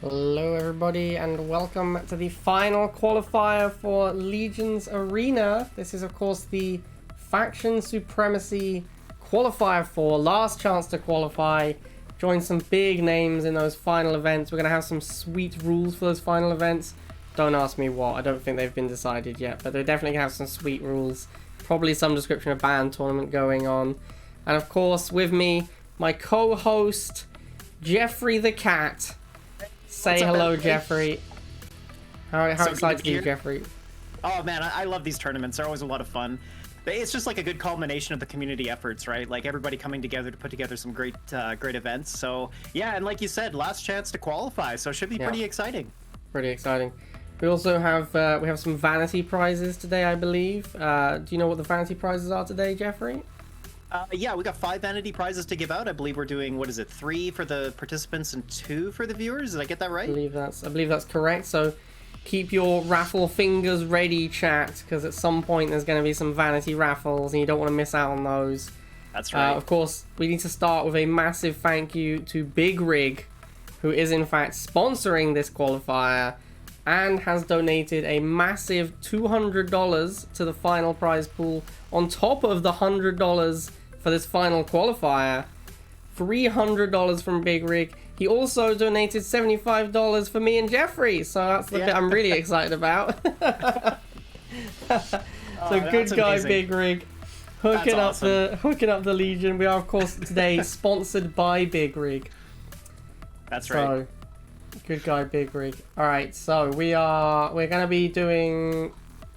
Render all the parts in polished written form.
Hello everybody and welcome to the final qualifier for Legion's Arena. This is of course the Faction Supremacy qualifier for last chance to qualify. Join some big names in those final events. We're going to have some sweet rules for those final events. Don't ask me what, I don't think they've been decided yet, but they're definitely going to have some sweet rules. Probably some description of band tournament going on. And of course with me, my co-host, Jeffrey the Cat. Say hello, Jeffrey. How excited are you, Jeffrey? Oh man, I love these tournaments. They're always a lot of fun. It's just like a good culmination of the community efforts, right? Like everybody coming together to put together some great events. So yeah, and like you said, last chance to qualify, so it should be pretty exciting. Pretty exciting. We also have some vanity prizes today, I believe. Do you know what the vanity prizes are today, Jeffrey? Yeah, we got 5 vanity prizes to give out. I believe we're doing, what is it, 3 for the participants and 2 for the viewers? Did I get that right? I believe that's correct. So keep your raffle fingers ready, chat, because at some point there's going to be some vanity raffles and you don't want to miss out on those. That's right. Of course, we need to start with a massive thank you to Big Rig, who is in fact sponsoring this qualifier and has donated a massive $200 to the final prize pool on top of the $100 for this final qualifier. $300 from Big Rig. He also donated $75 for me and Jeffrey, so that's the bit I'm really excited about. Good guy, amazing. Big Rig, hooking up the Legion. We are of course today sponsored by Big Rig. That's right. So, good guy, Big Rig. Alright, so we're going to be doing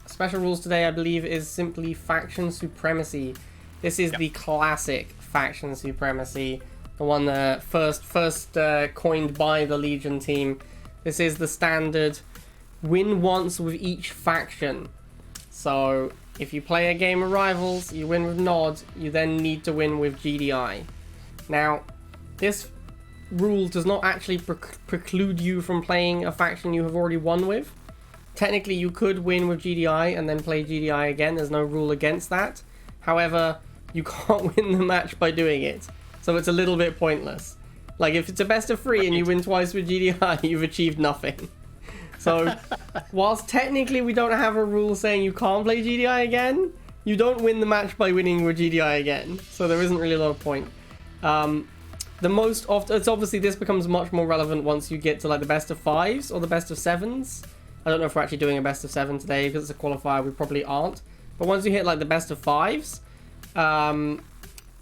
special rules today. I believe is simply Faction Supremacy. This is the classic Faction Supremacy, the one that first coined by the Legion team. This is the standard win once with each faction. So if you play a game of Rivals, you win with Nod, you then need to win with GDI. Now, this rule does not actually preclude you from playing a faction you have already won with. Technically, you could win with GDI and then play GDI again. There's no rule against that. However, you can't win the match by doing it. So it's a little bit pointless. Like, if it's a best of 3 and you win twice with GDI, you've achieved nothing. So, whilst technically we don't have a rule saying you can't play GDI again, you don't win the match by winning with GDI again. So there isn't really a lot of point. The most often, it's obviously this becomes much more relevant once you get to like the best of 5s or the best of 7s. I don't know if we're actually doing a best of 7 today because it's a qualifier. We probably aren't. But once you hit like the best of 5s,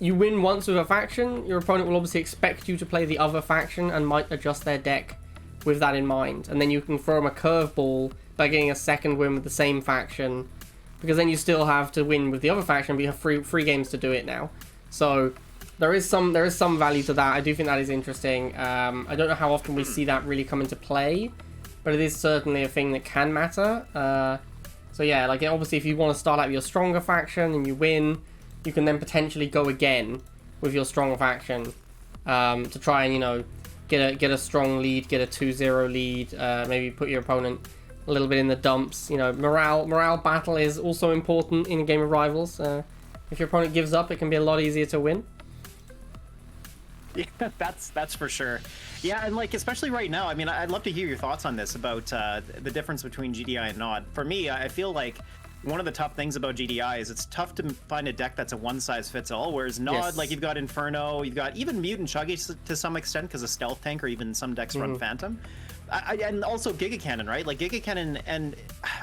you win once with a faction. Your opponent will obviously expect you to play the other faction and might adjust their deck with that in mind. And then you can throw them a curveball by getting a second win with the same faction, because then you still have to win with the other faction, but you have three games to do it now. So there is some value to that. I do think that is interesting. I don't know how often we see that really come into play, but it is certainly a thing that can matter. So yeah, like obviously if you want to start out with your stronger faction and you win, you can then potentially go again with your stronger faction to try and, you know, get a strong lead, get a 2-0 lead, maybe put your opponent a little bit in the dumps. You know, morale battle is also important in a game of Rivals. If your opponent gives up, it can be a lot easier to win. Yeah, that's for sure. Yeah, and like especially right now, I mean, I'd love to hear your thoughts on this about the difference between GDI and Nod. For me, I feel like one of the tough things about GDI is it's tough to find a deck that's a one-size-fits-all, whereas Nod, like you've got Inferno, you've got even Mutant Chuggy to some extent because of Stealth Tank, or even some decks run Phantom. And also Giga Cannon, right? Like Giga Cannon and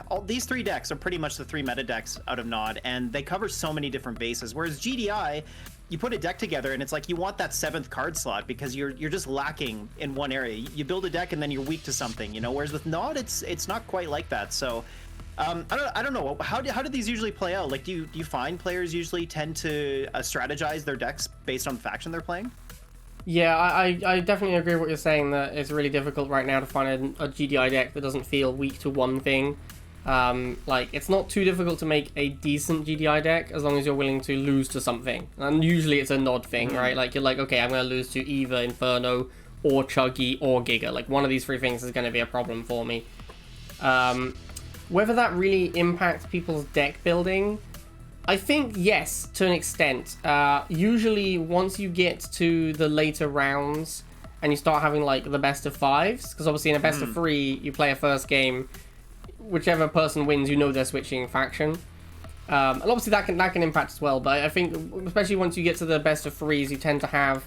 all these 3 decks are pretty much the 3 meta decks out of Nod, and they cover so many different bases, whereas GDI, you put a deck together and it's like you want that 7th card slot because you're just lacking in one area. You build a deck and then you're weak to something, you know, whereas with Nod it's not quite like that. So I don't know, how do these usually play out? Like do you find players usually tend to strategize their decks based on the faction they're playing? Yeah, I definitely agree with what you're saying, that it's really difficult right now to find a GDI deck that doesn't feel weak to one thing. Like, it's not too difficult to make a decent GDI deck as long as you're willing to lose to something. And usually it's a Nod thing, right? Like, you're like, okay, I'm going to lose to either Inferno or Chuggy or Giga. Like, one of these 3 things is going to be a problem for me. Whether that really impacts people's deck building, I think yes, to an extent. Usually, once you get to the later rounds, and you start having like the best of fives, because obviously in a best of three, you play a first game, whichever person wins, you know they're switching faction. And obviously that can impact as well, but I think especially once you get to the best of threes, you tend to have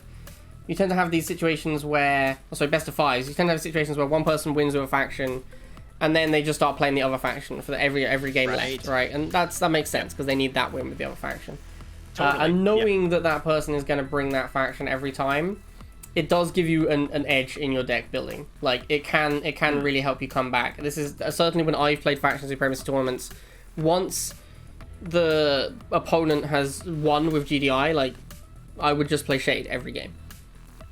these situations where, best of fives, you tend to have situations where one person wins with a faction, and then they just start playing the other faction for every game left, right? And that makes sense, because they need that win with the other faction. Totally. And knowing that person is going to bring that faction every time, it does give you an edge in your deck building. Like, it can really help you come back. This is certainly when I've played Faction Supremacy tournaments. Once the opponent has won with GDI, like, I would just play Shade every game.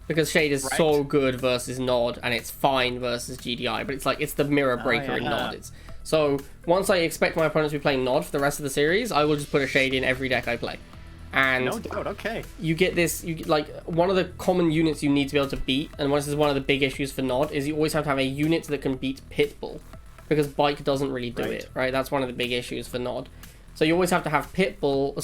Because Shade is so good versus Nod, and it's fine versus GDI, but it's the mirror breaker in Nod. So once I expect my opponents to be playing Nod for the rest of the series, I will just put a Shade in every deck I play. And no doubt, okay. You get this, one of the common units you need to be able to beat, and this is one of the big issues for Nod, is you always have to have a unit that can beat Pitbull, because Bike doesn't really do it, right? That's one of the big issues for Nod. So you always have to have Pitbull,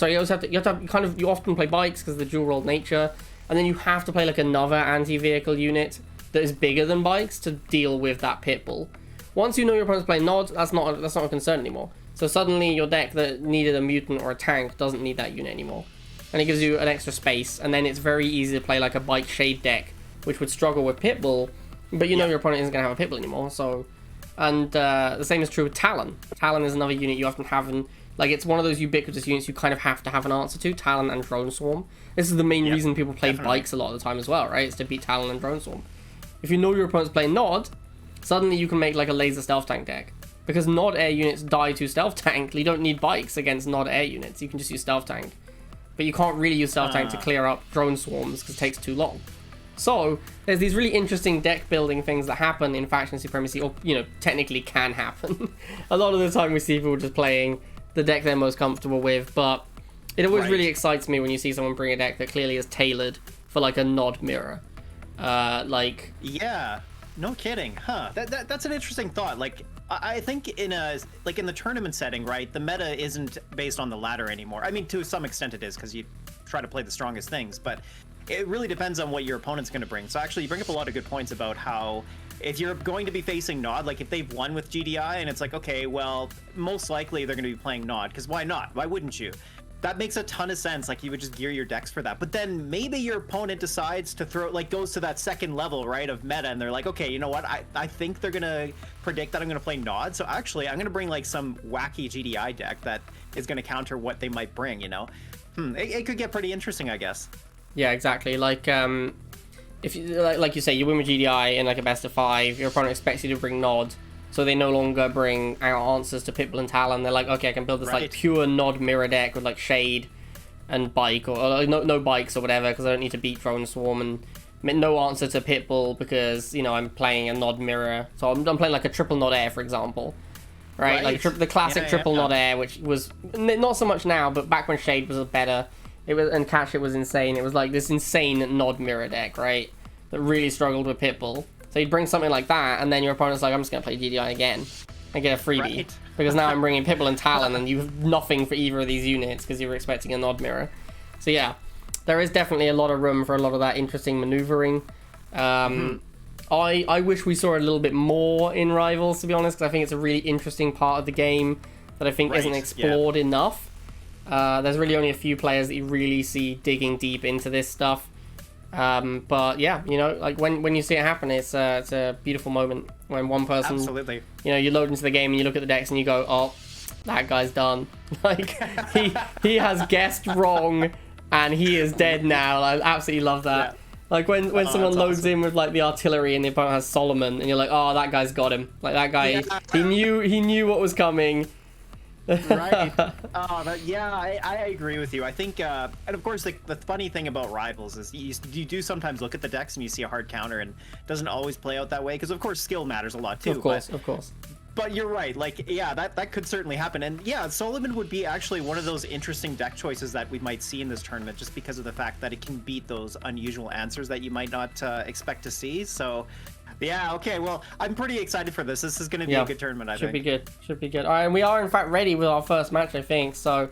you often play Bikes because of the dual role nature, and then you have to play like another anti-vehicle unit that is bigger than Bikes to deal with that Pitbull. Once you know your opponent's playing Nod, that's not a concern anymore. So suddenly your deck that needed a mutant or a tank doesn't need that unit anymore. And it gives you an extra space, and then it's very easy to play like a Bike Shade deck, which would struggle with Pitbull, but you know your opponent isn't going to have a Pitbull anymore, so... And the same is true with Talon. Talon is another unit you often have, and like it's one of those ubiquitous units you kind of have to have an answer to, Talon and Drone Swarm. This is the main reason people play Bikes a lot of the time as well, right? It's to beat Talon and Drone Swarm. If you know your opponent's playing Nod, suddenly you can make like a laser stealth tank deck. Because Nod air units die to stealth tank, you don't need Bikes against Nod air units, you can just use stealth tank. But you can't really use stealth tank to clear up drone swarms because it takes too long. So there's these really interesting deck building things that happen in Faction Supremacy, or technically can happen. A lot of the time we see people just playing the deck they're most comfortable with, but it always really excites me when you see someone bring a deck that clearly is tailored for like a Nod mirror. Yeah, no kidding, huh? That's an interesting thought. Like, I think in the tournament setting, right, the meta isn't based on the ladder anymore. I mean, to some extent it is, because you try to play the strongest things, but it really depends on what your opponent's going to bring. So actually, you bring up a lot of good points about how if you're going to be facing Nod, like if they've won with GDI, and it's like, okay, well, most likely they're going to be playing Nod, because why not? Why wouldn't you? That makes a ton of sense. Like, you would just gear your decks for that. But then maybe your opponent decides to throw, like, goes to that second level, right, of meta, and they're like, okay, you know what? I think they're gonna predict that I'm gonna play Nod, so actually I'm gonna bring like some wacky GDI deck that is gonna counter what they might bring. It could get pretty interesting, I guess. Yeah, exactly. Like, if you, like you say, you win with GDI in like a best of 5, your opponent expects you to bring Nod. So they no longer bring out answers to Pitbull and Talon. They're like, okay, I can build this like pure Nod mirror deck with like Shade and Bike, or no Bikes or whatever, because I don't need to beat Drone Swarm, and no answer to Pitbull because I'm playing a Nod mirror. So I'm playing like a triple Nod Air, for example, right? Like the classic triple Nod Air, which was not so much now, but back when Shade was better, and Catch It was insane. It was like this insane Nod mirror deck, right? That really struggled with Pitbull. So you'd bring something like that, and then your opponent's like, I'm just going to play GDI again and get a freebie. Because now I'm bringing Pitbull and Talon, and you have nothing for either of these units because you were expecting a Nod mirror. So yeah, there is definitely a lot of room for a lot of that interesting maneuvering. I wish we saw a little bit more in Rivals, to be honest, because I think it's a really interesting part of the game that I think isn't explored enough. There's really only a few players that you really see digging deep into this stuff. But yeah, like when you see it happen, it's a beautiful moment when one person, absolutely, you load into the game and you look at the decks and you go, oh, that guy's done. Like he has guessed wrong and he is dead now. I absolutely love that. Yeah. Like when someone loads in with like the artillery and the opponent has Solomon, and you're like, oh, that guy's got him. Like that guy, he knew what was coming. Right. I agree with you. I think, and of course, the funny thing about Rivals is you do sometimes look at the decks and you see a hard counter, and it doesn't always play out that way, because of course skill matters a lot too. Of course. But you're right. Like, yeah, that could certainly happen, and yeah, Solomon would be actually one of those interesting deck choices that we might see in this tournament, just because of the fact that it can beat those unusual answers that you might not expect to see. So. Yeah, okay, well, I'm pretty excited for this. This is going to be a good tournament, I think. Should be good. All right, and we are, in fact, ready with our first match, I think. So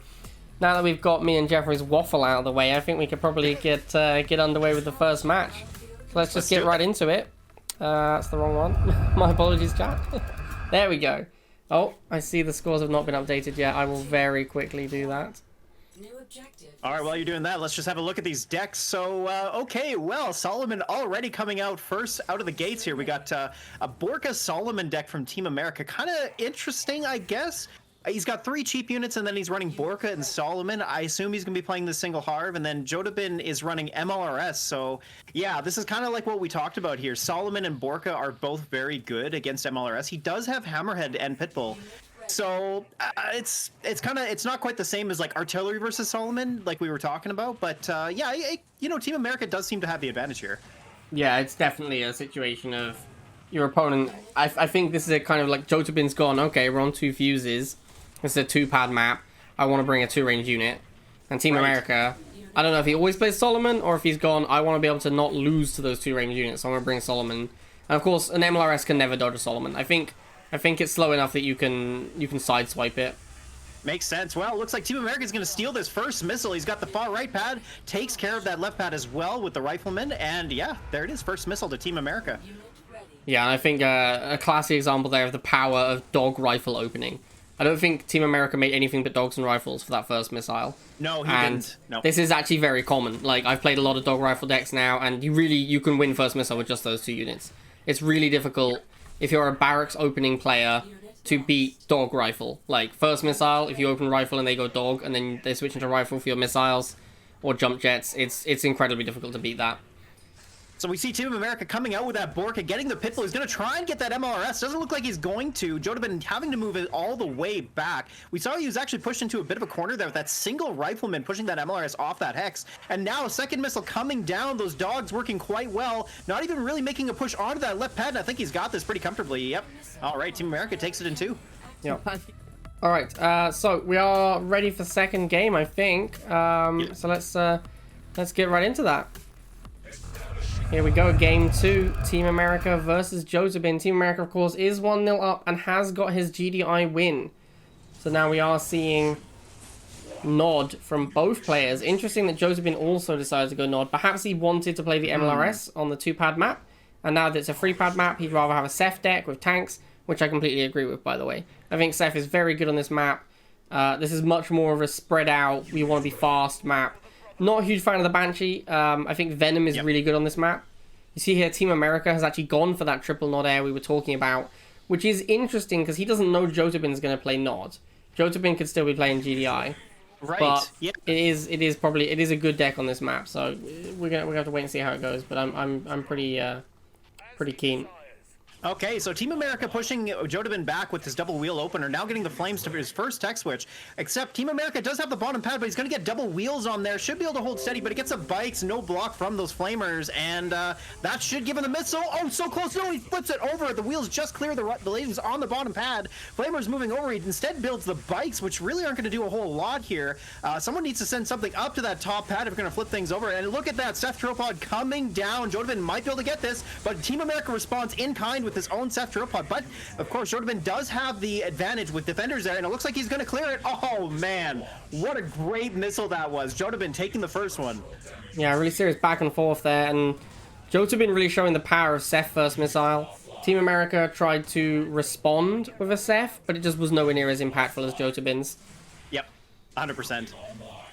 now that we've got me and Jeffrey's waffle out of the way, I think we could probably get underway with the first match. So let's just get right into it. That's the wrong one. My apologies, chat. There we go. Oh, I see the scores have not been updated yet. I will very quickly do that. New objective. All right, while you're doing that, let's just have a look at these decks. So, okay, well, Solomon already coming out first out of the gates here. We got a Borka Solomon deck from Team America. Kind of interesting, I guess. He's got 3 cheap units, and then he's running Borka and Solomon. I assume he's going to be playing the single Harv, and then Jodobin is running MLRS. So, yeah, this is kind of like what we talked about here. Solomon and Borka are both very good against MLRS. He does have Hammerhead and Pitbull. So it's not quite the same as like artillery versus Solomon like we were talking about, but yeah, you know, Team America does seem to have the advantage here. Yeah, it's definitely a situation of your opponent. I think this is a kind of like Jodobin's gone, okay, we're on 2 fuses. This is a 2-pad map. I want to bring a 2-range unit. And Team America, I don't know if he always plays Solomon or if he's gone, I want to be able to not lose to those 2-range units, so I'm going to bring Solomon. And of course, an MLRS can never dodge a Solomon. I think it's slow enough that you can sideswipe it. Makes sense. Well, it looks like Team America is going to steal this first missile. He's got the far right pad, takes care of that left pad as well with the rifleman, and yeah, there it is. First missile to Team America. Yeah, and I think a classic example there of the power of dog rifle opening. I don't think Team America made anything but dogs and rifles for that first missile. No, he didn't. No. This is actually very common. Like, I've played a lot of dog rifle decks now, and you can win first missile with just those 2 units. It's really difficult if you're a barracks opening player to beat dog rifle. Like, first missile, if you open rifle and they go dog, and then they switch into rifle for your missiles or jump jets, it's incredibly difficult to beat that. So we see Team America coming out with that Borka, getting the Pitbull. He's going to try and get that MLRS. Doesn't look like he's going to. Jodobin having to move it all the way back. We saw he was actually pushed into a bit of a corner there with that single rifleman pushing that MLRS off that hex. And now a second missile coming down. Those dogs working quite well. Not even really making a push onto that left pad. And I think he's got this pretty comfortably. Yep. All right, Team America takes it in 2. Yep. All right, so we are ready for second game, I think. So let's get right into that. Here we go, game 2, Team America versus Jodobin. Team America, of course, is 1-0 up and has got his GDI win. So now we are seeing nod from both players. Interesting that Jodobin also decided to go nod. Perhaps he wanted to play the MLRS on the 2-pad map, and now that it's a 3-pad map, he'd rather have a Ceph deck with tanks, which I completely agree with, by the way. I think Ceph is very good on this map. This is much more of a spread out, we want to be fast map. Not a huge fan of the Banshee. I think Venom is really good on this map. You see here, Team America has actually gone for that triple nod air we were talking about, which is interesting because he doesn't know Jodobin's going to play nod. Jodobin could still be playing GDI, but it is a good deck on this map. So we're gonna have to wait and see how it goes. But I'm pretty keen. Okay, so Team America pushing Jodobin back with his double wheel opener, now getting the flames to his first tech switch. Except Team America does have the bottom pad, but he's going to get double wheels on there. Should be able to hold steady, but it gets the bikes, no block from those flamers, and that should give him the missile. Oh, so close. No, he flips it over. The wheels just clear the ladies on the bottom pad. Flamers moving over. He instead builds the bikes, which really aren't going to do a whole lot here. Someone needs to send something up to that top pad if we're going to flip things over. And look at that, Ceph Tropod coming down. Jodobin might be able to get this, but Team America responds in kind with his own Ceph Tropod. But of course, Jodobin does have the advantage with defenders there, and it looks like he's going to clear it. Oh man, what a great missile that was. Jodobin taking the first one. Yeah, really serious back and forth there, and Jodobin really showing the power of Ceph first missile. Team America tried to respond with a Ceph, but it just was nowhere near as impactful as Jodobin's. Yep, 100%.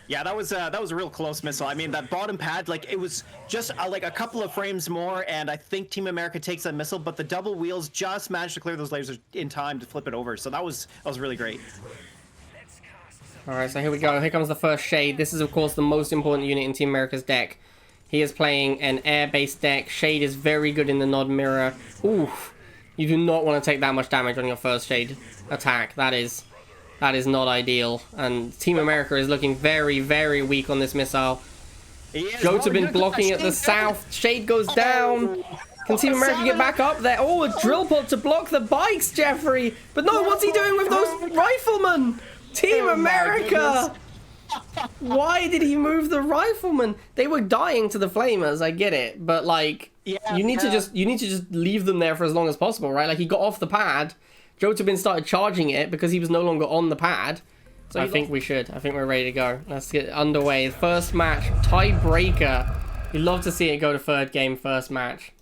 Yeah, that was a real close missile. I mean, that bottom pad, like, it was just like a couple of frames more, and I think Team America takes that missile, but the double wheels just managed to clear those lasers in time to flip it over. So that was really great. All right, so here we go. Here comes the first Shade. This is, of course, the most important unit in Team America's deck. He is playing an air-based deck. Shade is very good in the Nod Mirror. Oof. You do not want to take that much damage on your first Shade attack. That is not ideal. And Team America is looking very, very weak on this missile. Jodobin blocking at the south. Shade goes down. Can Team America get back up there? Oh, a drill pod to block the bikes, Jeffrey. But no, what's he doing with those riflemen? Team America! Why did he move the riflemen? They were dying to the flamers, I get it. But like, you need to just leave them there for as long as possible, right? Like, he got off the pad. Jodobin started charging it because he was no longer on the pad. So I think we're ready to go. Let's get underway. First match, tiebreaker You'd love to see it go to third game, first match.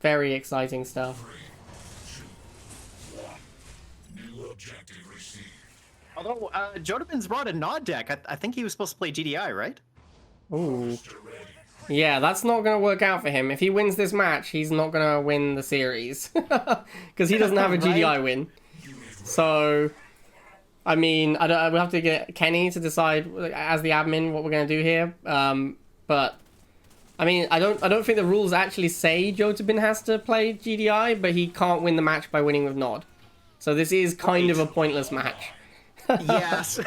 Very exciting stuff. Although, Jodobin's brought a Nod deck. I think he was supposed to play GDI, right? Ooh. Yeah, that's not going to work out for him. If he wins this match, he's not going to win the series. Because he doesn't have a GDI win. So, I mean, we'll have to get Kenny to decide, as the admin, what we're going to do here. But, I mean, I don't think the rules actually say Jodobin has to play GDI, but he can't win the match by winning with Nod. So this is kind of a pointless match. Yes.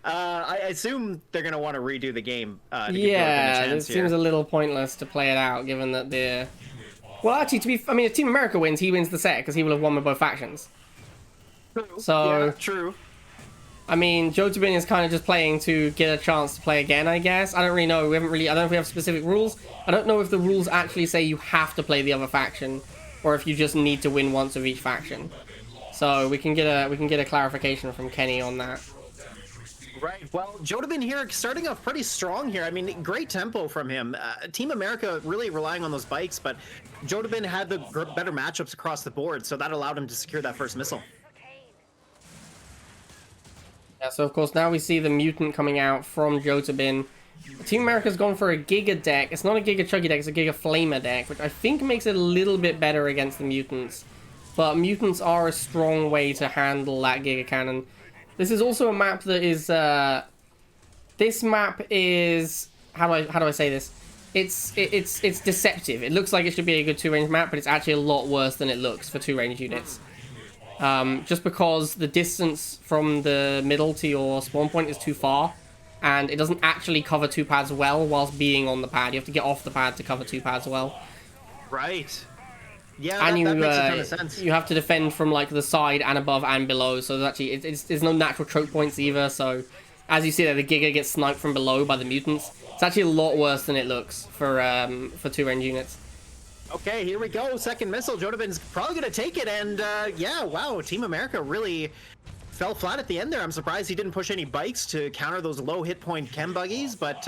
I assume they're going to want to redo the game. To give yeah, Jodobin a chance it seems a little pointless to play it out, given that they're... Well, actually, I mean, if Team America wins, he wins the set, because he will have won with both factions. True. So, yeah, true. I mean, Jodobin is kind of just playing to get a chance to play again, I guess. I don't really know. I don't know if we have specific rules. I don't know if the rules actually say you have to play the other faction, or if you just need to win once of each faction. So we can get a clarification from Kenny on that. Right. Well, Jodobin here starting off pretty strong here. I mean, great tempo from him. Team America really relying on those bikes, but Jodobin had the better matchups across the board, so that allowed him to secure that first missile. Yeah, so of course now we see the mutant coming out from Jodobin. Team America's gone for a Giga deck. It's not a Giga Chuggy deck, it's a Giga Flamer deck, which I think makes it a little bit better against the mutants. But mutants are a strong way to handle that Giga Cannon. This is also a map that is... this map is... How do I say this? It's deceptive. It looks like it should be a good two-range map, but it's actually a lot worse than it looks for two-range units. Just because the distance from the middle to your spawn point is too far, and it doesn't actually cover two pads well whilst being on the pad. You have to get off the pad to cover two pads well. Right. Yeah, and that makes a ton of sense. You have to defend from like the side and above and below, so there's actually there's no natural choke points either. So as you see there, the Giga gets sniped from below by the mutants. It's actually a lot worse than it looks for two-range units. Okay, here we go. Second missile. Jodobin's probably going to take it, and yeah, wow, Team America really fell flat at the end there. I'm surprised he didn't push any bikes to counter those low hit point chem buggies, but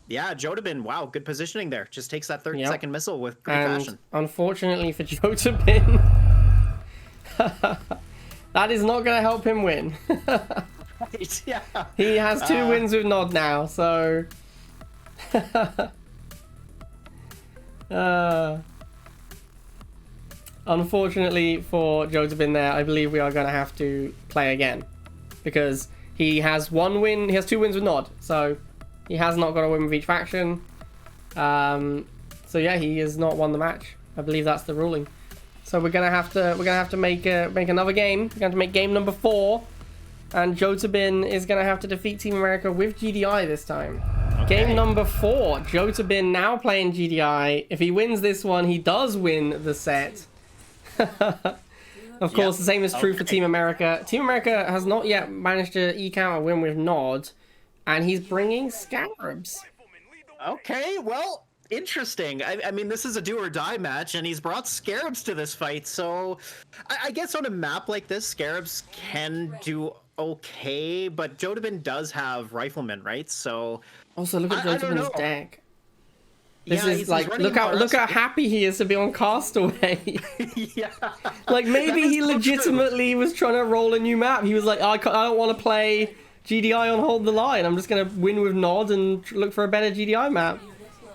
yeah, Jodobin, wow, good positioning there. Just takes that second missile with great passion. Unfortunately for Jodobin, that is not going to help him win. Right, yeah. He has 2 wins with Nod now, so... Unfortunately for Jodobin there, I believe we are going to have to play again. Because he has 1 win, he has 2 wins with Nod, so... He has not got a win with each faction. So yeah, he has not won the match. I believe that's the ruling. So we're gonna have to make another game. We're going to make game number 4, and Jodobin is gonna have to defeat Team America with GDI this time. Okay. Game number 4. Jodobin now playing GDI. If he wins this one, he does win the set. Of course, the same is true for Team America. Team America has not yet managed to eke out a win with Nod. And he's bringing Scarabs. Okay, well, interesting. I mean, this is a do-or-die match, and he's brought Scarabs to this fight, so... I guess on a map like this, Scarabs can do okay, but Jodobin does have Riflemen, right? So... Also, look at Jodobin's deck. This yeah, is like, look how happy he is to be on Castaway. Yeah. Like, maybe he legitimately was trying to roll a new map. He was like, I don't want to play... GDI on Hold the Line. I'm just going to win with Nod and look for a better GDI map.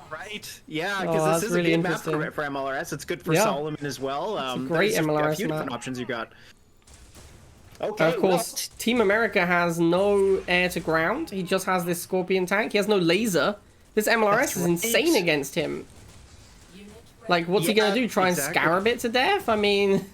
Right. Yeah, because this is really a good map for MLRS. It's good for Solomon as well. It's a great MLRS a few different options you got. Okay, of course, Team America has no air to ground. He just has this Scorpion tank. He has no laser. This MLRS is insane against him. Like, what's he going to do? Try and Scarab it to death? I mean...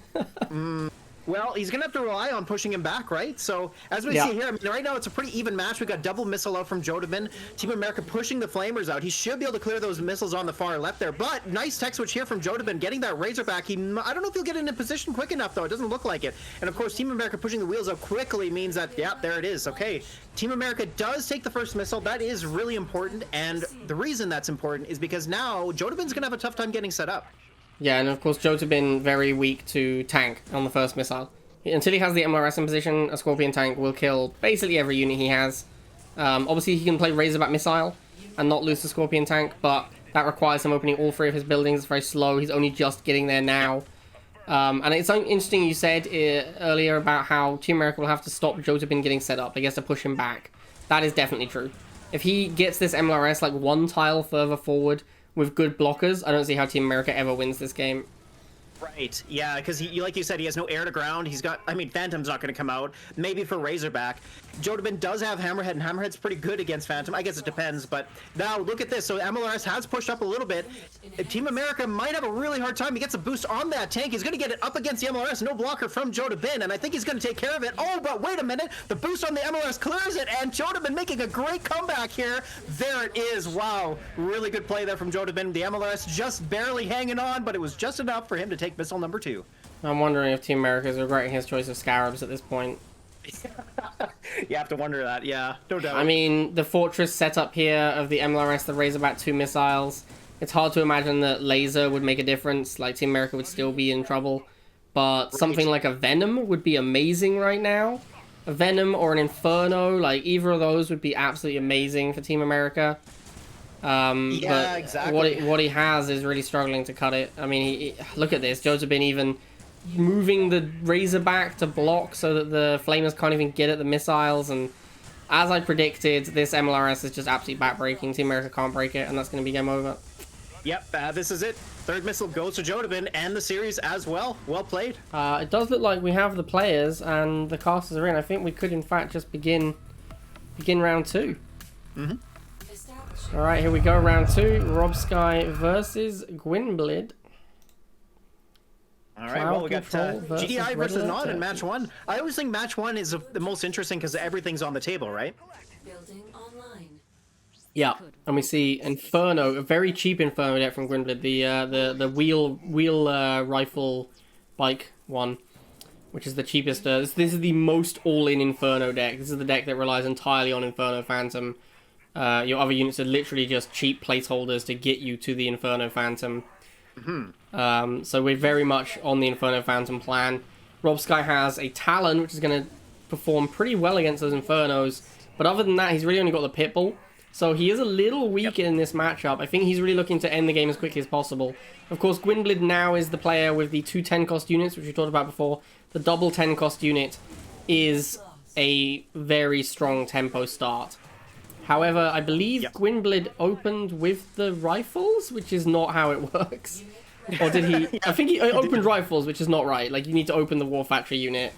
Well, he's going to have to rely on pushing him back, right? So, as we see here, I mean, right now it's a pretty even match. We got double missile out from Jodobin. Team America pushing the Flamers out. He should be able to clear those missiles on the far left there. But, nice tech switch here from Jodobin, getting that Razorback. I don't know if he'll get into position quick enough, though. It doesn't look like it. And, of course, Team America pushing the wheels out quickly means that, yeah, there it is. Okay, Team America does take the first missile. That is really important. And the reason that's important is because now Jodobin's going to have a tough time getting set up. Yeah, and, of course, Jodobin very weak to tank on the first missile. Until he has the MLRS in position, a Scorpion tank will kill basically every unit he has. Obviously, he can play Razorback Missile, and not lose the Scorpion tank, but that requires him opening all 3 of his buildings. It's very slow. He's only just getting there now. And it's interesting you said earlier about how Team America will have to stop Jodobin getting set up. I guess to push him back. That is definitely true. If he gets this MLRS like 1 tile further forward with good blockers, I don't see how Team America ever wins this game. Right, yeah, because like you said, he has no air to ground. He's got, I mean, Phantom's not going to come out. Maybe for Razorback. Jodobin does have Hammerhead, and Hammerhead's pretty good against Phantom. I guess it depends, but now look at this. So MLRS has pushed up a little bit. Team America might have a really hard time. He gets a boost on that tank. He's going to get it up against the MLRS. No blocker from Jodobin, and I think he's going to take care of it. Oh, but wait a minute. The boost on the MLRS clears it, and Jodobin making a great comeback here. There it is. Wow. Really good play there from Jodobin. The MLRS just barely hanging on, but it was just enough for him to take missile number 2. I'm wondering if Team America is regretting his choice of Scarabs at this point. You have to wonder that, yeah, no doubt. I mean, the Fortress setup here of the MLRS, the Razorback 2 missiles, it's hard to imagine that Laser would make a difference. Like, Team America would still be in trouble. But something like a Venom would be amazing right now. A Venom or an Inferno, like, either of those would be absolutely amazing for Team America. Yeah, but exactly. What he has is really struggling to cut it. I mean, look at this. Jodobin even moving the Razorback to block so that the Flamers can't even get at the missiles. And as I predicted, this MLRS is just absolutely backbreaking. Team America can't break it, and that's going to be game over. Yep, this is it. 3rd missile goes to Jodobin and the series as well. Well played. It does look like we have the players and the casters are in. I think we could, in fact, just begin round 2. Mm-hmm. All right, here we go, round 2. Rob Skye versus Gwynblade. All right, well, we got GDI versus Nod in match 1. I always think match 1 is the most interesting because everything's on the table, right? Building online. Yeah, and we see Inferno, a very cheap Inferno deck from Gwynblade, the wheel rifle bike one, which is the cheapest. This is the most all-in Inferno deck. This is the deck that relies entirely on Inferno Phantom. Your other units are literally just cheap placeholders to get you to the Inferno Phantom. Mm-hmm. So we're very much on the Inferno Phantom plan. Rob Skye has a Talon, which is going to perform pretty well against those Infernos. But other than that, he's really only got the Pitbull. So he is a little weak in this matchup. I think he's really looking to end the game as quickly as possible. Of course, Gwynblade now is the player with the 2 10-cost units, which we talked about before. The double 10-cost unit is a very strong tempo start. However, I believe Gwynblade opened with the rifles, which is not how it works. Or did he? I think he opened rifles, which is not right. Like, you need to open the War Factory unit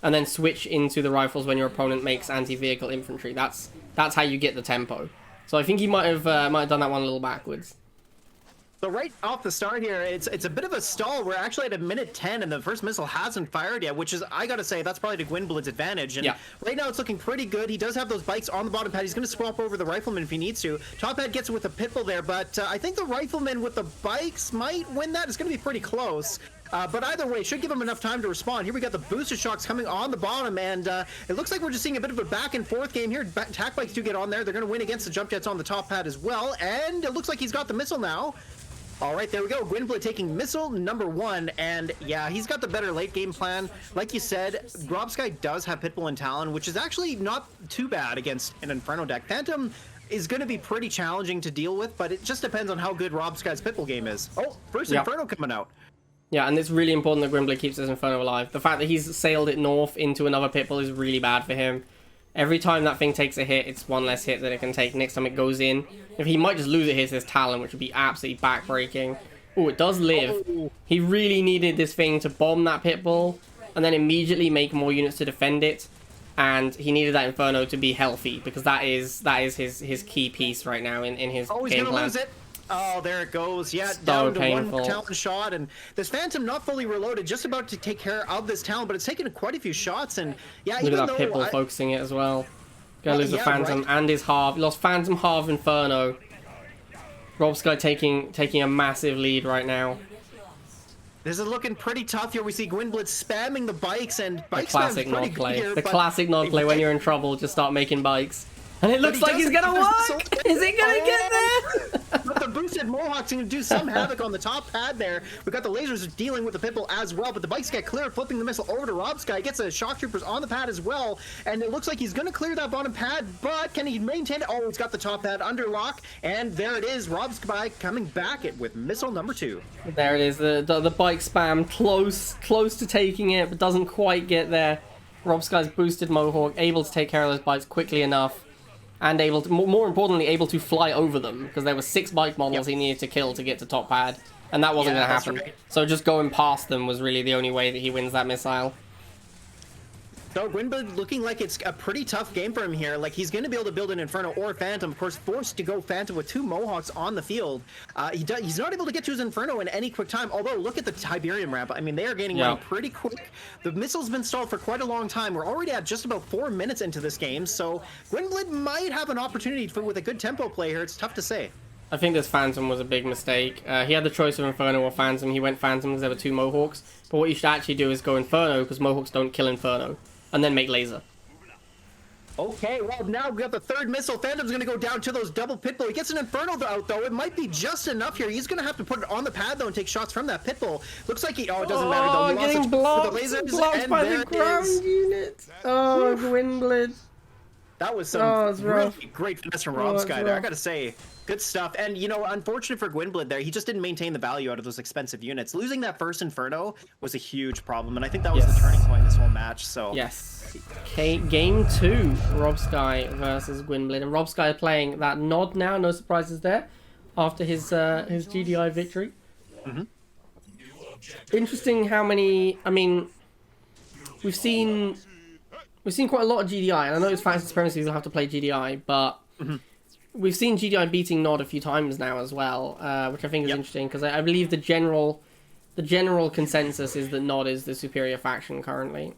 and then switch into the rifles when your opponent makes anti-vehicle infantry. That's how you get the tempo. So I think he might have done that one a little backwards. So right off the start here, it's a bit of a stall. We're actually at a minute 10, and the first missile hasn't fired yet, which is, I gotta say, that's probably to Gwynblade's advantage. And right now it's looking pretty good. He does have those bikes on the bottom pad. He's gonna swap over the Rifleman if he needs to. Top pad gets it with the Pitbull there, but I think the Rifleman with the bikes might win that. It's gonna be pretty close. But either way, should give him enough time to respond. Here we got the booster shocks coming on the bottom, and it looks like we're just seeing a bit of a back and forth game here. Attack bikes do get on there. They're going to win against the jump jets on the top pad as well, and it looks like he's got the missile now. All right, there we go. Gwynblade taking missile number 1, and yeah, he's got the better late game plan. Like you said, Rob Skye does have Pitbull and Talon, which is actually not too bad against an Inferno deck. Phantom is going to be pretty challenging to deal with, but it just depends on how good Rob Skye's Pitbull game is. Oh, first Inferno coming out. Yeah, and it's really important that Gwynblade keeps this Inferno alive. The fact that he's sailed it north into another Pitbull is really bad for him. Every time that thing takes a hit, it's one less hit that it can take next time it goes in. If he might just lose it, here's his Talon, which would be absolutely backbreaking. Oh, it does live. He really needed this thing to bomb that Pitbull and then immediately make more units to defend it. And he needed that Inferno to be healthy, because that is his key piece right now in his game plan. Oh, he's gonna lose it. Oh, there it goes. Yeah, so down to painful. 1 Talon shot, and this Phantom not fully reloaded, just about to take care of this Talon, but it's taken quite a few shots, and yeah, look at that Pitbull focusing it as well. Gonna lose the Phantom and his half. He lost Phantom, half, Inferno. Rob Skye taking a massive lead right now. This is looking pretty tough here. We see Gwynblade spamming the bikes, and bike classic nod play. The classic nod play when you're in trouble, just start making bikes. And it looks like he's gonna work! Is it gonna get there? But the boosted Mohawk's going to do some havoc on the top pad there. We got the lasers dealing with the Pitbull as well, but the bikes get cleared, flipping the missile over to Rob Skye. Gets a shock troopers on the pad as well, and it looks like he's going to clear that bottom pad, but can he maintain it? Oh, he's got the top pad under lock, and there it is. Rob Skye coming back it with missile number 2. There it is. The bike spam close to taking it, but doesn't quite get there. Rob Skye's boosted Mohawk, able to take care of those bikes quickly enough, and able to, more importantly, able to fly over them, because there were 6 bike models he needed to kill to get to top pad, and that wasn't going to happen. Right. So just going past them was really the only way that he wins that missile. So Gwynblade looking like it's a pretty tough game for him here. Like, he's going to be able to build an Inferno or Phantom. Of course, forced to go Phantom with 2 Mohawks on the field. He's not able to get to his Inferno in any quick time. Although, look at the Tiberium ramp. I mean, they are gaining ground pretty quick. The missile's been stalled for quite a long time. We're already at just about 4 minutes into this game. So Gwynblade might have an opportunity with a good tempo play here. It's tough to say. I think this Phantom was a big mistake. He had the choice of Inferno or Phantom. He went Phantom because there were 2 Mohawks. But what you should actually do is go Inferno, because Mohawks don't kill Inferno. And then make laser. Okay, well, now we got the 3rd missile. Phantom's going to go down to those double Pitbull. He gets an Inferno out, though. It might be just enough here. He's going to have to put it on the pad, though, and take shots from that Pitbull. Looks like he... Oh, it doesn't matter, though. He getting blocked by the ground unit. Oh, Gwynblade. That was some really great finesse from Rob Skye there. I gotta say, good stuff. And, you know, unfortunate for Gwynblade there, he just didn't maintain the value out of those expensive units. Losing that first Inferno was a huge problem, and I think that was the turning point in this whole match. So yes. Okay, game 2, Rob Skye versus Gwynblade. And Rob Skye playing that nod now, no surprises there, after his GDI victory. Interesting how many, I mean, we've seen quite a lot of GDI, and I know it's Faction Supremacy will have to play GDI, but we've seen GDI beating Nod a few times now as well, which I think is interesting, because I believe the general consensus is that Nod is the superior faction currently.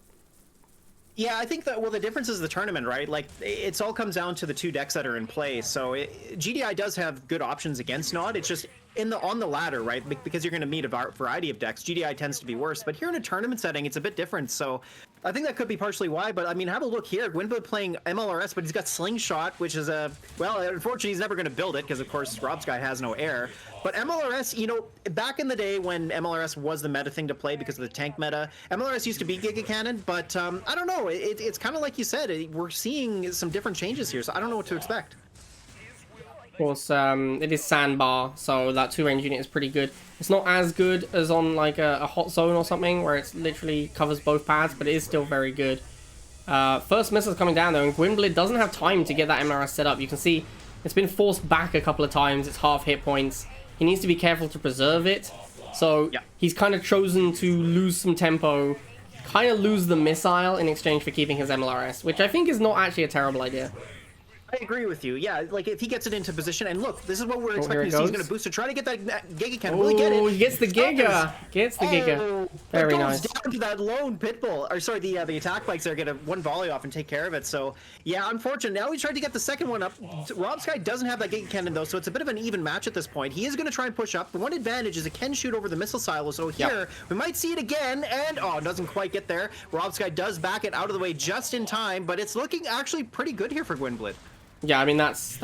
Yeah, I think that, well, the difference is the tournament, right? Like, it all comes down to the 2 decks that are in play. So GDI does have good options against Nod. It's just on the ladder, right? Because you're going to meet a variety of decks. GDI tends to be worse, but here in a tournament setting, it's a bit different. So I think that could be partially why. But I mean, have a look here. Gwynblade playing MLRS, but he's got Slingshot, which is well, unfortunately, he's never going to build it because, of course, Rob Skye has no air. But MLRS, you know, back in the day when MLRS was the meta thing to play because of the tank meta, MLRS used to be Giga Cannon, but I don't know. It's kind of like you said, we're seeing some different changes here, so I don't know what to expect. Of course, it is Sandbar, so that 2-range unit is pretty good. It's not as good as on like a hot zone or something, where it literally covers both pads, but it is still very good. First missile's coming down though, and Gwynblade doesn't have time to get that MLRS set up. You can see it's been forced back a couple of times. It's half hit points. He needs to be careful to preserve it. So he's kind of chosen to lose some tempo, kind of lose the missile in exchange for keeping his MLRS, which I think is not actually a terrible idea. I agree with you. Yeah, like if he gets it into position, and look, this is what we're expecting to see. He's going to boost to try to get that Giga Cannon. Will he get it? He gets the Giga. Gets the Giga. Very nice. Down to that lone Pitbull, or sorry, the attack bikes are going to one volley off and take care of it. So yeah, unfortunate. Now he tried to get the second one up. Rob Skye doesn't have that Giga Cannon though, so it's a bit of an even match at this point. He is going to try and push up. The one advantage is it can shoot over the missile silo. So here we might see it again, and it doesn't quite get there. Rob Skye does back it out of the way just in time, but it's looking actually pretty good here for Gwynblade. Yeah, I mean that's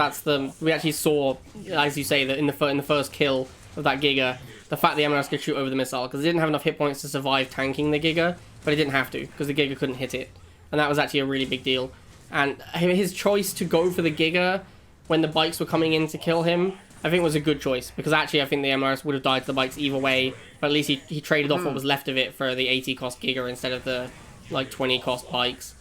we actually saw, as you say, that in the first kill of that Giga, the fact the MLRS could shoot over the missile, because it didn't have enough hit points to survive tanking the Giga, but it didn't have to because the Giga couldn't hit it, and that was actually a really big deal. And his choice to go for the Giga when the bikes were coming in to kill him, I think was a good choice, because actually I think the MLRS would have died to the bikes either way, but at least he traded off what was left of it for the 80 cost Giga instead of the like 20 cost bikes.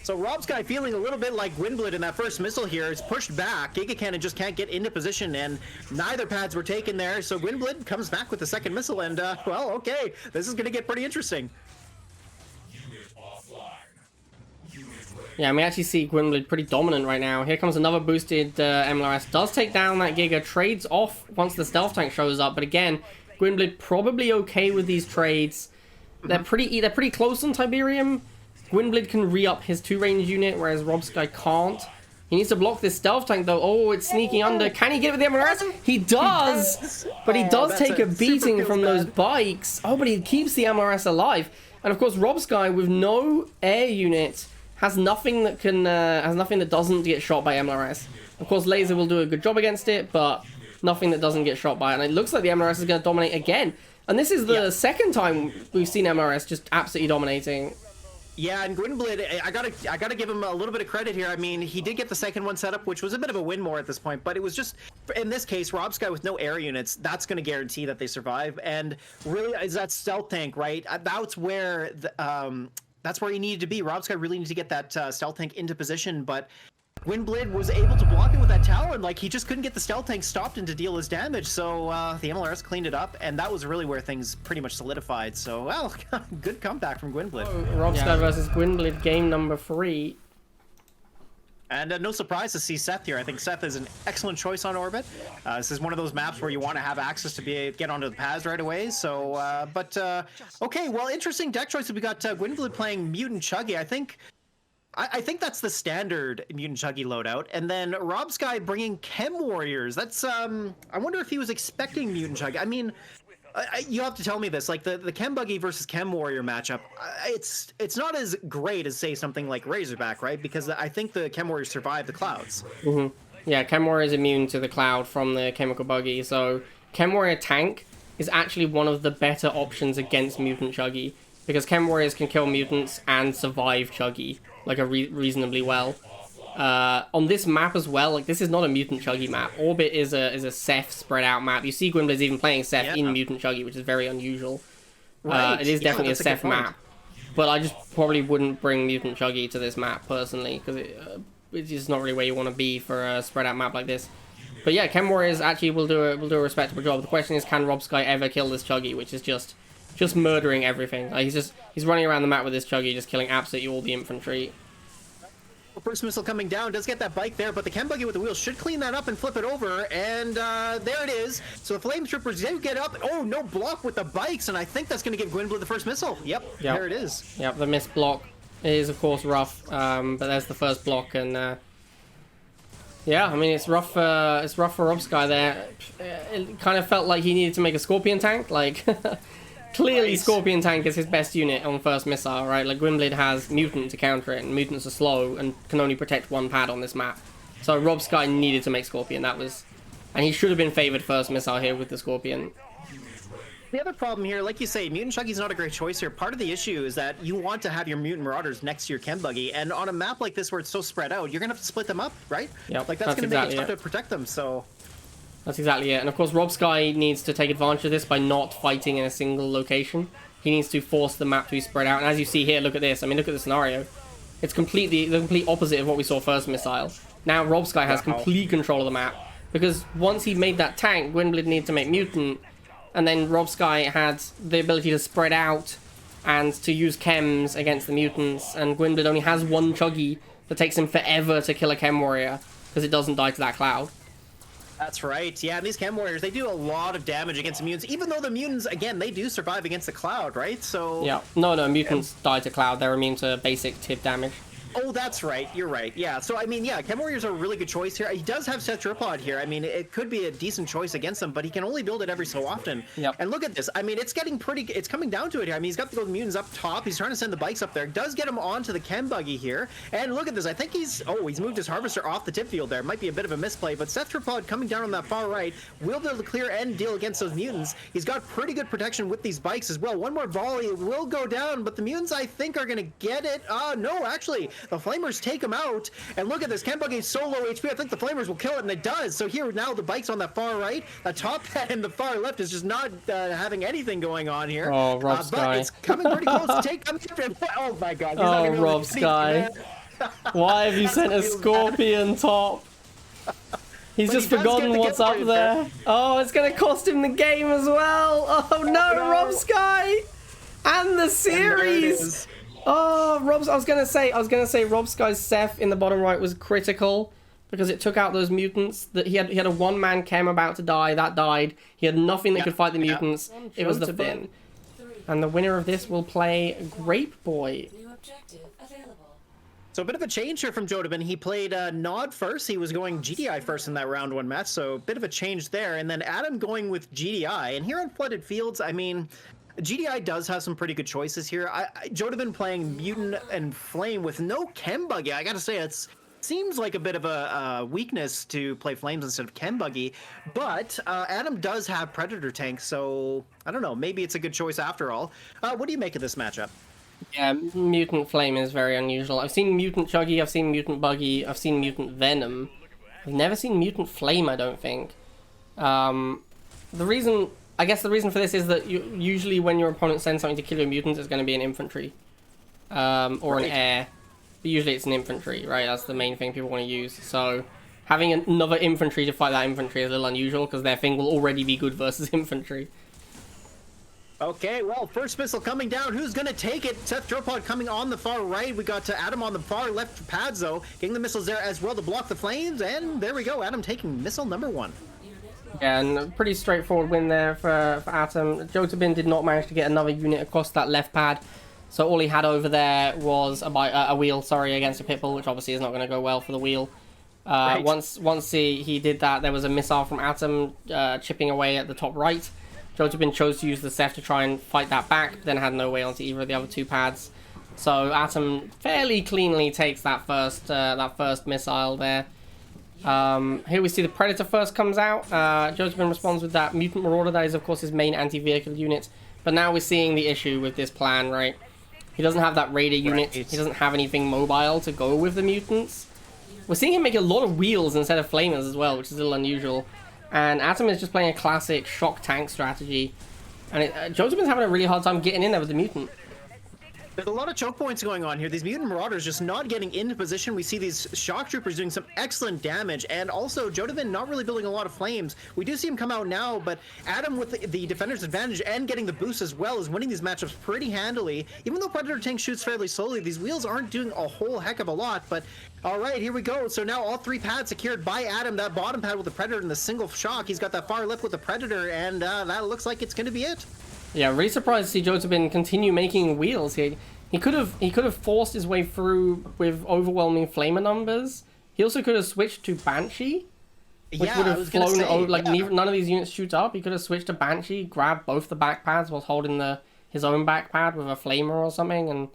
So Rob Skye feeling a little bit like Gwynblade in that first missile here. Is pushed back. Giga Cannon just can't get into position, and neither pads were taken there. So Gwynblade comes back with the second missile, and well, okay, this is going to get pretty interesting. Yeah, we actually see Gwynblade pretty dominant right now. Here comes another boosted MLRS. Does take down that Giga. Trades off once the stealth tank shows up, but again, Gwynblade probably okay with these trades. They're pretty close on Tiberium. Gwynblade can re-up his 2-range unit, whereas Rob Skye can't. He needs to block this stealth tank, though. Oh, it's sneaking under. Can he get it with the MLRS? He does! But he does take a beating from those bikes. Oh, but he keeps the MLRS alive. And of course, Rob Skye, with no air unit, has nothing that doesn't get shot by MLRS. Of course, Laser will do a good job against it, but nothing that doesn't get shot by it. And it looks like the MRS is going to dominate again. And this is the second time we've seen MRS just absolutely dominating. Yeah, and Gwynblade, I gotta give him a little bit of credit here. I mean, he did get the second one set up, which was a bit of a win more at this point, but it was just, in this case, Rob Skye with no air units, that's going to guarantee that they survive. And really, is that stealth tank, right? That's where he needed to be. Rob Skye really needed to get that stealth tank into position, but Gwynblade was able to block it with that tower, and like he just couldn't get the stealth tank stopped and to deal his damage. So the MLRS cleaned it up, and that was really where things pretty much solidified. So well, good comeback from Gwynblade. Rob Skye versus Gwynblade, game number 3. And no surprise to see Seth here. I think Seth is an excellent choice on Orbit. This is one of those maps where you want to have access to get onto the paths right away. So, okay, well, interesting deck choices. We got Gwynblade playing Mutant Chuggy. I think that's the standard Mutant Chuggy loadout. And then Rob Skye bringing Chem Warriors. That's, I wonder if he was expecting Mutant Chuggy. I mean, you have to tell me this. Like, the Chem Buggy versus Chem Warrior matchup, it's not as great as, say, something like Razorback, right? Because I think the Chem Warriors survive the clouds. Mm-hmm. Yeah, Chem Warrior is immune to the cloud from the Chemical Buggy. So Chem Warrior tank is actually one of the better options against Mutant Chuggy. Because Chem Warriors can kill mutants and survive Chuggy like reasonably well. On this map as well, like this is not a Mutant Chuggy map. Orbit is a Seth spread out map. You see Gwynblade's even playing Seth in Mutant Chuggy, which is very unusual. Right. It is definitely a Seth map. But I just probably wouldn't bring Mutant Chuggy to this map personally, because it's just not really where you want to be for a spread out map like this. But yeah, Chem Warriors actually will do a respectable job. The question is, can Rob Skye ever kill this Chuggy, which is just murdering everything. Like, he's running around the map with this Chuggy, just killing absolutely all the infantry. First missile coming down, does get that bike there, but the Chem Buggy with the wheels should clean that up and flip it over, and there it is. So the Flame Troopers do get up. Oh, no block with the bikes, and I think that's going to give Gwynblade the first missile. Yep, there it is. Yep, the missed block is, of course, rough, but there's the first block, and yeah, I mean, it's rough for Rob Skye there. It kind of felt like he needed to make a Scorpion tank, like... Clearly, Scorpion Tank is his best unit on first missile, right? Like, Gwynblade has Mutant to counter it, and Mutants are slow and can only protect one pad on this map. So Rob Skye needed to make Scorpion. And he should have been favored first missile here with the Scorpion. The other problem here, like you say, Mutant Chuggy's not a great choice here. Part of the issue is that you want to have your Mutant Marauders next to your Chem Buggy, and on a map like this where it's so spread out, you're going to have to split them up, right? Yep, like, that's going to make it tough to protect them, so... That's exactly it. And of course, Rob Skye needs to take advantage of this by not fighting in a single location. He needs to force the map to be spread out. And as you see here, look at this. I mean, look at the scenario. It's the complete opposite of what we saw first missile. Now Rob Skye has complete control of the map. Because once he made that tank, Gwynblade needed to make Mutant. And then Rob Skye had the ability to spread out and to use chems against the mutants. And Gwynblade only has one Chuggy that takes him forever to kill a Chem Warrior because it doesn't die to that cloud. That's right. Yeah, and these Chem Warriors, they do a lot of damage against the mutants, even though the mutants, again, they do survive against the cloud, right? So... Yeah. No, mutants die to cloud. They're immune to basic tip damage. Oh, that's right. You're right. Yeah. So, I mean, yeah, Chem Warriors are a really good choice here. He does have Tetrapod here. I mean, it could be a decent choice against him, but he can only build it every so often. Yep. And look at this. I mean, it's getting pretty... It's coming down to it here. I mean, he's got those mutants up top. He's trying to send the bikes up there. Does get him onto the Chem Buggy here. And look at this. I think he's... Oh, he's moved his Harvester off the tip field there. Might be a bit of a misplay, but Tetrapod coming down on that far right will be able to clear and deal against those mutants. He's got pretty good protection with these bikes as well. One more volley will go down, but the mutants, I think, are going to get it. No, actually, the Flamers take him out, and look at this. Chem Buggy's so low HP, I think the Flamers will kill it, and it does. So here now the bike's on the far right, the top pad and the far left is just not having anything going on here. Oh, Rob Skye. But it's coming pretty close to take him. Oh my god. Oh, Rob Skye. Why have you sent a Scorpion top? He's just forgotten what's up there. Oh, it's gonna cost him the game as well. Oh no, Rob Skye and the series. Oh, I was gonna say Rob Skye's Seth in the bottom right was critical because it took out those mutants. That he had a one-man Chem about to die. That died. He had nothing that could fight the mutants. It was the bin. And the winner of this will play Grape Boy. New objective available. So a bit of a change here from Jodobin. He played Nod first. He was going GDI first in that round 1 match, so a bit of a change there. And then Adam going with GDI. And here on Flooded Fields, I mean, GDI does have some pretty good choices here. Jodobin playing Mutant and Flame with no Chem Buggy. I gotta say, seems like a bit of a weakness to play Flames instead of Chem Buggy, but Adam does have Predator Tank, so I don't know, maybe it's a good choice after all. What do you make of this matchup? Yeah, Mutant Flame is very unusual. I've seen Mutant Chuggy, I've seen Mutant Buggy, I've seen Mutant Venom. I've never seen Mutant Flame, I don't think. I guess the reason for this is that usually when your opponent sends something to kill your mutant, it's going to be an infantry. Or an air. But usually it's an infantry, right? That's the main thing people want to use. So having another infantry to fight that infantry is a little unusual, because their thing will already be good versus infantry. Okay, well, first missile coming down. Who's going to take it? Seth Dropod coming on the far right. We got Adam on the far left pads, though. Getting the missiles there as well to block the flames. And there we go. Adam taking missile number 1. Yeah, and a pretty straightforward win there for Atom. Jodobin did not manage to get another unit across that left pad. So all he had over there was a wheel, against a Pitbull, which obviously is not going to go well for the wheel. Right. Once he did that, there was a missile from Atom chipping away at the top right. Jodobin chose to use the Ceph to try and fight that back, but then had no way onto either of the other 2 pads. So Atom fairly cleanly takes that first missile there. Here we see the Predator first comes out. Jodobin responds with that Mutant Marauder. That is, of course, his main anti-vehicle unit. But now we're seeing the issue with this plan, right? He doesn't have that Raider unit. He doesn't have anything mobile to go with the mutants. We're seeing him make a lot of wheels instead of flamers as well, which is a little unusual. And Atom is just playing a classic shock tank strategy. And Jodobin's having a really hard time getting in there with the mutant. There's a lot of choke points going on here. These Mutant Marauders just not getting into position. We see these Shock Troopers doing some excellent damage, and also Jodobin not really building a lot of flames. We do see him come out now, but Adam with the defender's advantage and getting the boost as well is winning these matchups pretty handily. Even though Predator Tank shoots fairly slowly, these wheels aren't doing a whole heck of a lot, but all right, here we go. So now all 3 pads secured by Adam. That bottom pad with the Predator and the single shock. He's got that far left with the Predator, and that looks like it's going to be it. Yeah, really surprised to see Jodobin continue making wheels here. He could have forced his way through with overwhelming flamer numbers. He also could have switched to Banshee, which would have flown over. None of these units shoot up. He could have switched to Banshee, grabbed both the back pads while holding his own back pad with a flamer or something, and.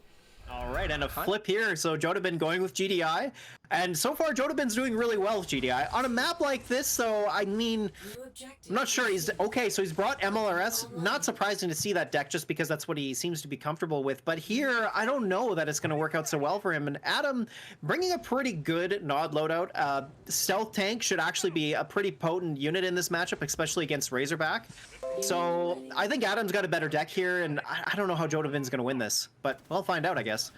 All right, and a flip here. So Jodobin going with GDI. And so far, Jodobin's doing really well with GDI. On a map like this, so, I mean, I'm not sure. He's okay, so he's brought MLRS. Not surprising to see that deck just because that's what he seems to be comfortable with. But here, I don't know that it's going to work out so well for him. And Adam bringing a pretty good Nod loadout. Stealth Tank should actually be a pretty potent unit in this matchup, especially against Razorback. So I think Adam's got a better deck here, and I don't know how Jodobin's going to win this. But we'll find out, I guess.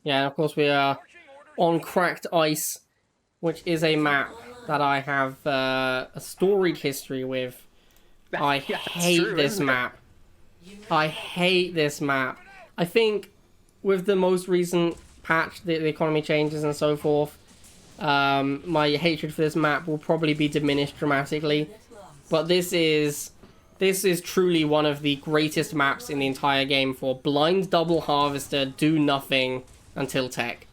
Yeah, of course we are on Cracked Ice, which is a map that I have a storied history with. I hate this map. I hate this map. I think with the most recent patch, the economy changes and so forth, my hatred for this map will probably be diminished dramatically. But this is truly one of the greatest maps in the entire game for blind double harvester, do nothing until tech.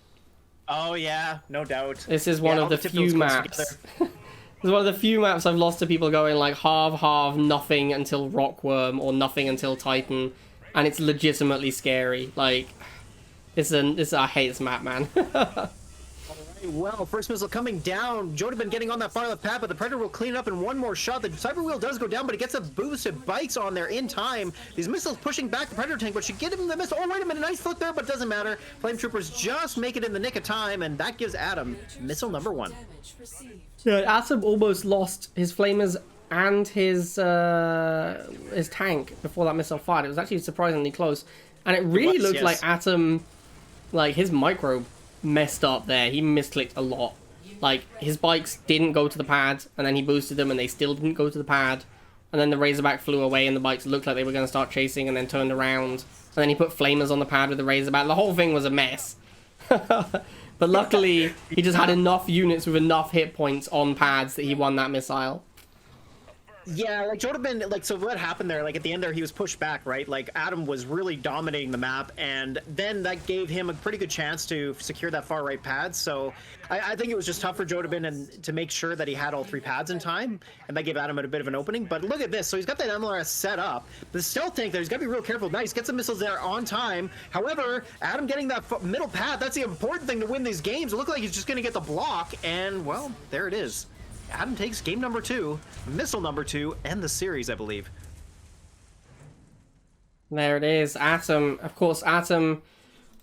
Oh yeah, no doubt. This is one of the few maps. This is one of the few maps I've lost to people going like halve, nothing until Rockworm or nothing until Titan, and it's legitimately scary. Like, I hate this map, man. Well, first missile coming down. Jodobin getting on that far left pad, but the Predator will clean it up in one more shot. The Cyber Wheel does go down, but it gets a boost. It bites on there in time. These missiles pushing back the Predator tank, but should get him the missile. Oh, wait a minute. Nice flip there, but doesn't matter. Flame Troopers just make it in the nick of time, and that gives Adam missile number 1. Yeah, Atom almost lost his flamers and his tank before that missile fired. It was actually surprisingly close. And it really looked like Atom, like, his micro messed up there. He misclicked a lot. Like, his bikes didn't go to the pad, and then he boosted them, and they still didn't go to the pad. And then the Razorback flew away, and the bikes looked like they were going to start chasing, and then turned around. And then he put flamers on the pad with the Razorback. The whole thing was a mess. But luckily, he just had enough units with enough hit points on pads that he won that missile. Yeah, like Jodobin, like, so what happened there, like at the end there, he was pushed back, right? Like Adam was really dominating the map, and then that gave him a pretty good chance to secure that far right pad. So I think it was just tough for Jodobin and to make sure that he had all 3 pads in time, and that gave Adam a bit of an opening. But look at this, so he's got that MLRS set up. The stealth tank there, he's got to be real careful. Nice, gets the missiles there on time. However, Adam getting that middle pad, that's the important thing to win these games. It looked like he's just going to get the block, and well, there it is. Adam takes game number 2, missile number 2, and the series, I believe. There it is. Atom. Of course, Atom,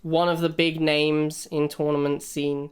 one of the big names in tournament scene.